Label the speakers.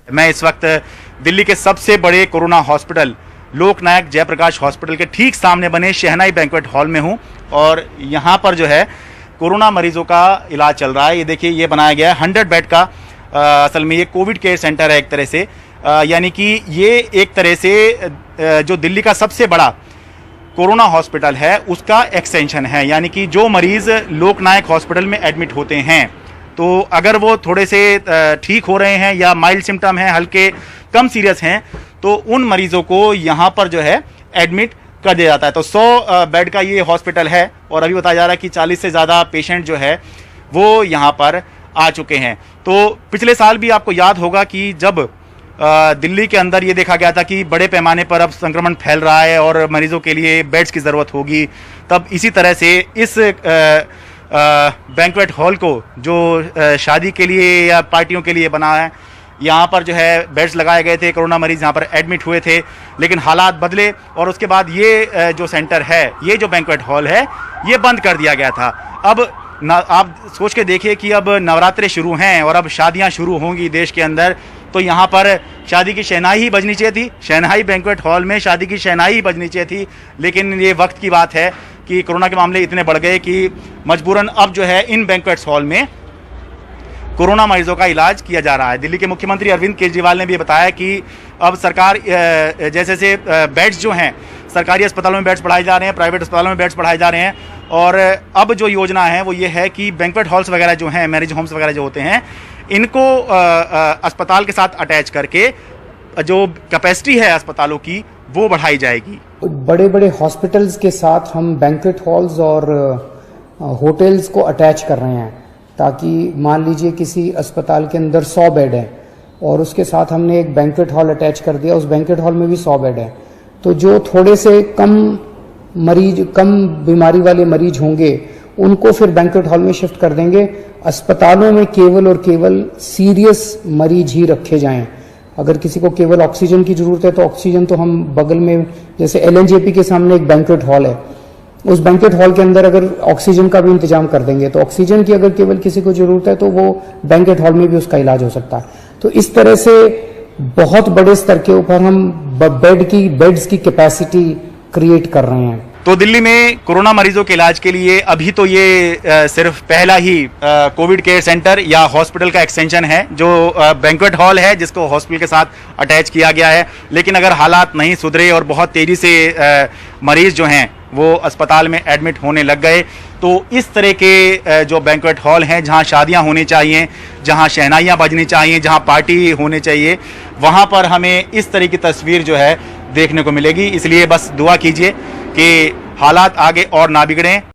Speaker 1: मैं इस वक्त दिल्ली के सबसे बड़े कोरोना हॉस्पिटल लोकनायक जयप्रकाश हॉस्पिटल के ठीक सामने बने शहनाई बैंक्वेट हॉल में हूं और यहां पर जो है कोरोना मरीजों का इलाज चल रहा है। ये देखिए, ये बनाया गया है 100 बेड का। असल में ये कोविड केयर सेंटर है एक तरह से, यानी कि ये एक तरह से जो दिल्ली का सबसे बड़ा कोरोना हॉस्पिटल है उसका एक्सटेंशन है। यानी कि जो मरीज़ लोकनायक हॉस्पिटल में एडमिट होते हैं तो अगर वो थोड़े से ठीक हो रहे हैं या माइल्ड सिम्टम हैं, हल्के कम सीरियस हैं, तो उन मरीज़ों को यहाँ पर जो है एडमिट कर दिया जाता है। तो 100 बेड का ये हॉस्पिटल है और अभी बताया जा रहा है कि 40 से ज़्यादा पेशेंट जो है वो यहाँ पर आ चुके हैं। तो पिछले साल भी आपको याद होगा कि जब दिल्ली के अंदर ये देखा गया था कि बड़े पैमाने पर अब संक्रमण फैल रहा है और मरीजों के लिए बेड्स की ज़रूरत होगी, तब इसी तरह से इस बैंक्वेट हॉल को जो शादी के लिए या पार्टियों के लिए बना है, यहाँ पर जो है बेड्स लगाए गए थे, कोरोना मरीज यहाँ पर एडमिट हुए थे। लेकिन हालात बदले और उसके बाद ये जो सेंटर है, ये जो बैंक्वेट हॉल है, ये बंद कर दिया गया था। अब आप सोच के देखिए कि अब नवरात्रे शुरू हैं और अब शादियां शुरू होंगी देश के अंदर, तो यहाँ पर शादी की शहनाई ही बजनी चाहिए थी। शहनाई बैंक्वेट हॉल में शादी की शहनाई ही बजनी चाहिए थी। लेकिन ये वक्त की बात है कि कोरोना के मामले इतने बढ़ गए कि मजबूरन अब जो है इन बैंक्वेट्स हॉल में कोरोना मरीजों का इलाज किया जा रहा है। दिल्ली के मुख्यमंत्री अरविंद केजरीवाल ने भी बताया कि अब सरकार जैसे से बेड्स जो हैं, सरकारी अस्पतालों में बेड्स बढ़ाए जा रहे हैं, प्राइवेट अस्पतालों में बेड्स बढ़ाए जा रहे हैं, और अब जो योजना है वो ये है कि बैंक्वेट हॉल्स वगैरह जो हैं, मैरिज होम्स वगैरह जो होते हैं, इनको अस्पताल के साथ अटैच करके जो कैपेसिटी है अस्पतालों की वो बढ़ाई जाएगी।
Speaker 2: बड़े बड़े हॉस्पिटल्स के साथ हम बैंक्वेट हॉल्स और होटल्स को अटैच कर रहे हैं, ताकि मान लीजिए किसी अस्पताल के अंदर 100 बेड है और उसके साथ हमने एक बैंक्वेट हॉल अटैच कर दिया, उस बैंक्वेट हॉल में भी 100 बेड है, तो जो थोड़े से कम बीमारी वाले मरीज होंगे उनको फिर बैंक्वेट हॉल में शिफ्ट कर देंगे। अस्पतालों में केवल और केवल सीरियस मरीज ही रखे जाएं। अगर किसी को केवल ऑक्सीजन की जरूरत है तो ऑक्सीजन तो हम बगल में, जैसे LNJP के सामने एक बैंक्वेट हॉल है, उस बैंक्वेट हॉल के अंदर अगर ऑक्सीजन का भी इंतजाम कर देंगे तो ऑक्सीजन की अगर केवल किसी को जरूरत है तो वो बैंक्वेट हॉल में भी उसका इलाज हो सकता है। तो इस तरह से बहुत बड़े स्तर के ऊपर हम बेड्स की कैपेसिटी क्रिएट कर रहे हैं।
Speaker 1: तो दिल्ली में कोरोना मरीजों के इलाज के लिए अभी तो ये सिर्फ पहला ही कोविड केयर सेंटर या हॉस्पिटल का एक्सटेंशन है, जो बैंक्वेट हॉल है जिसको हॉस्पिटल के साथ अटैच किया गया है। लेकिन अगर हालात नहीं सुधरे और बहुत तेज़ी से मरीज जो हैं वो अस्पताल में एडमिट होने लग गए, तो इस तरह के जो बैंक्वेट हॉल हैं जहां शादियां होनी चाहिए, जहां शहनाइयां बजनी चाहिए, जहां पार्टी होने चाहिए, वहां पर हमें इस तरह की तस्वीर जो है देखने को मिलेगी। इसलिए बस दुआ कीजिए कि हालात आगे और ना बिगड़ें।